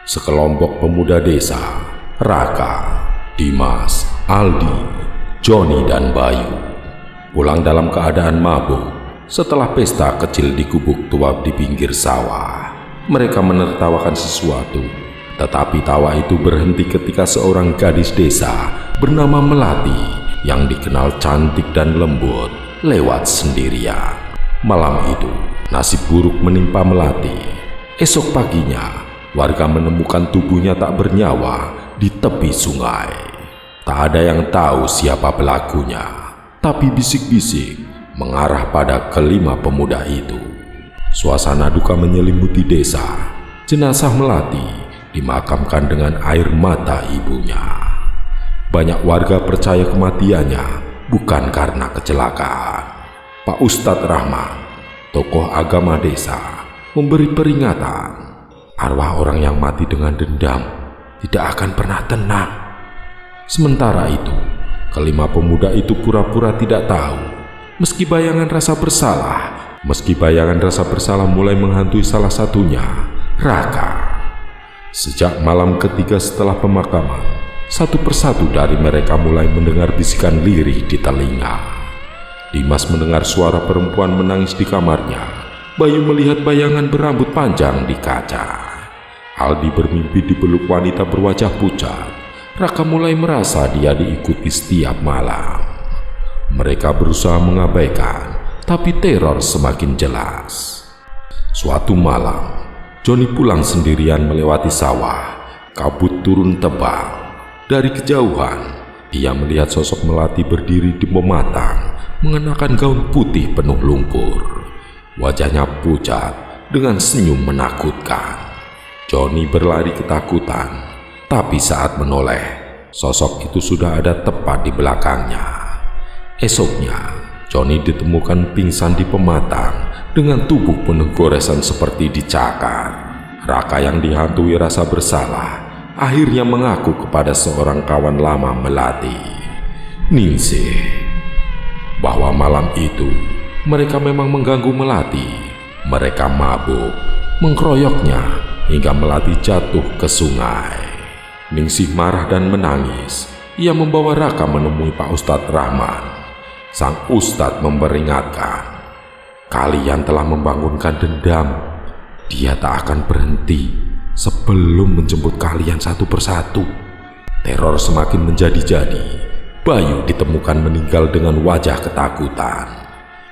Sekelompok pemuda desa, Raka, Dimas, Aldi, Joni, dan Bayu, pulang dalam keadaan mabuk setelah pesta kecil di gubuk tua di pinggir sawah. Mereka menertawakan sesuatu, tetapi tawa itu berhenti ketika seorang gadis desa bernama Melati yang dikenal cantik dan lembut lewat sendirian. Malam itu, nasib buruk menimpa Melati. Esok paginya, warga menemukan tubuhnya tak bernyawa di tepi sungai. Tak ada yang tahu siapa pelakunya, tapi bisik-bisik mengarah pada kelima pemuda itu. Suasana duka menyelimuti desa. Jenazah Melati dimakamkan dengan air mata ibunya. Banyak warga percaya kematiannya bukan karena kecelakaan. Pak Ustadz Rahman, tokoh agama desa, memberi peringatan. Arwah orang yang mati dengan dendam tidak akan pernah tenang. Sementara itu, kelima pemuda itu pura-pura tidak tahu. Meski bayangan rasa bersalah mulai menghantui salah satunya, Raka. Sejak malam ketiga setelah pemakaman, satu persatu dari mereka mulai mendengar bisikan lirih di telinga. Dimas mendengar suara perempuan menangis di kamarnya. Bayu melihat bayangan berambut panjang di kaca. Aldi bermimpi dipeluk wanita berwajah pucat. Raka mulai merasa dia diikuti setiap malam. Mereka berusaha mengabaikan, tapi teror semakin jelas. Suatu malam, Joni pulang sendirian melewati sawah. Kabut turun tebal. Dari kejauhan, ia melihat sosok Melati berdiri di pematang, mengenakan gaun putih penuh lumpur. Wajahnya pucat dengan senyum menakutkan. Joni berlari ketakutan, tapi saat menoleh, sosok itu sudah ada tepat di belakangnya. Esoknya, Joni ditemukan pingsan di pematang dengan tubuh penuh goresan seperti dicakar. Raka yang dihantui rasa bersalah akhirnya mengaku kepada seorang kawan lama Melati, Ningsih, bahwa malam itu mereka memang mengganggu Melati. Mereka mabuk, mengkeroyoknya hingga Melati jatuh ke sungai. Ningsih marah dan menangis. Ia membawa Raka menemui Pak Ustadz Rahman. Sang Ustadz memperingatkan, kalian telah membangunkan dendam. Dia tak akan berhenti sebelum menjemput kalian satu persatu. Teror semakin menjadi-jadi. Bayu ditemukan meninggal dengan wajah ketakutan.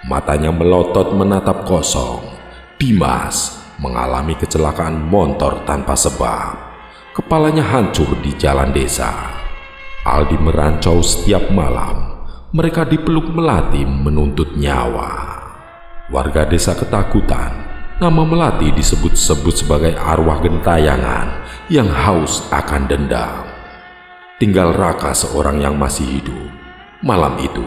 Matanya melotot menatap kosong. Dimas mengalami kecelakaan motor tanpa sebab. Kepalanya hancur di jalan desa. Aldi merancau setiap malam. Mereka dipeluk Melati menuntut nyawa. Warga desa ketakutan. Nama Melati disebut-sebut sebagai arwah gentayangan yang haus akan dendam. Tinggal Raka seorang yang masih hidup. Malam itu,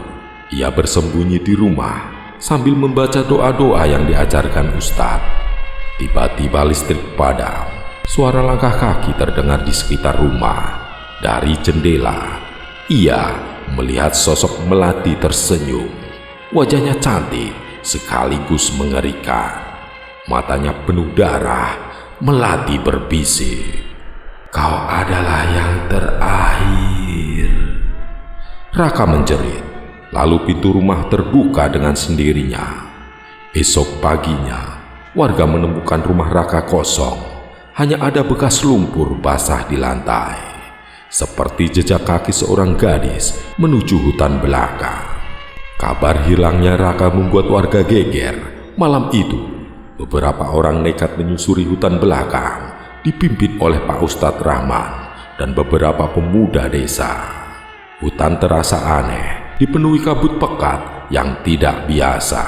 ia bersembunyi di rumah sambil membaca doa-doa yang diajarkan Ustadz. Tiba-tiba listrik padam. Suara langkah kaki terdengar di sekitar rumah. Dari jendela, ia melihat sosok Melati tersenyum. Wajahnya cantik sekaligus mengerikan. Matanya penuh darah. Melati berbisik, "Kau adalah yang terakhir." Raka menjerit. Lalu pintu rumah terbuka dengan sendirinya. Esok paginya, warga menemukan rumah Raka kosong. Hanya ada bekas lumpur basah di lantai, seperti jejak kaki seorang gadis menuju hutan belakang. Kabar hilangnya Raka membuat warga geger. Malam itu, beberapa orang nekat menyusuri hutan belakang, dipimpin oleh Pak Ustadz Rahman dan beberapa pemuda desa. Hutan terasa aneh, dipenuhi kabut pekat yang tidak biasa.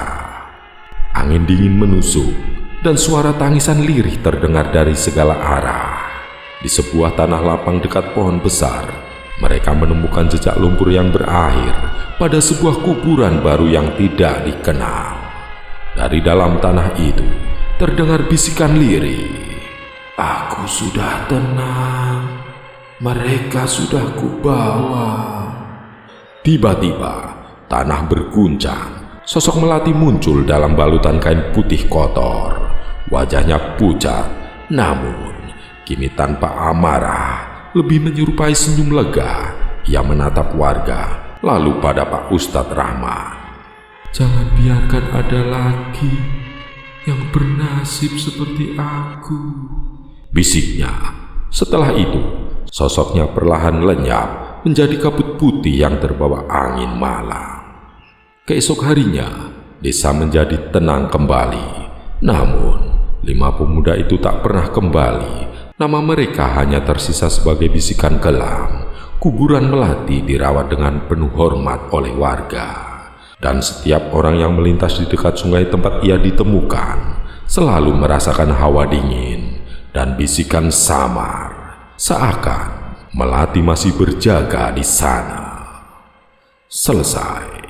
Angin dingin menusuk, dan suara tangisan lirih terdengar dari segala arah. Di sebuah tanah lapang dekat pohon besar, mereka menemukan jejak lumpur yang berakhir pada sebuah kuburan baru yang tidak dikenal. Dari dalam tanah itu, terdengar bisikan lirih. "Aku sudah tenang, mereka sudah kubawa." Tiba-tiba, tanah berguncang. Sosok Melati muncul dalam balutan kain putih kotor. Wajahnya pucat, namun kini tanpa amarah, lebih menyerupai senyum lega. Ia menatap warga, lalu pada Pak Ustadz Rahmat. "Jangan biarkan ada lagi yang bernasib seperti aku," bisiknya. Setelah itu, sosoknya perlahan lenyap menjadi kabut putih yang terbawa angin malam. Keesok harinya, desa menjadi tenang kembali. Namun, 5 pemuda itu tak pernah kembali. Nama mereka hanya tersisa sebagai bisikan kelam. Kuburan Melati dirawat dengan penuh hormat oleh warga. Dan setiap orang yang melintas di dekat sungai tempat ia ditemukan selalu merasakan hawa dingin dan bisikan samar, seakan Melati masih berjaga di sana. Selesai.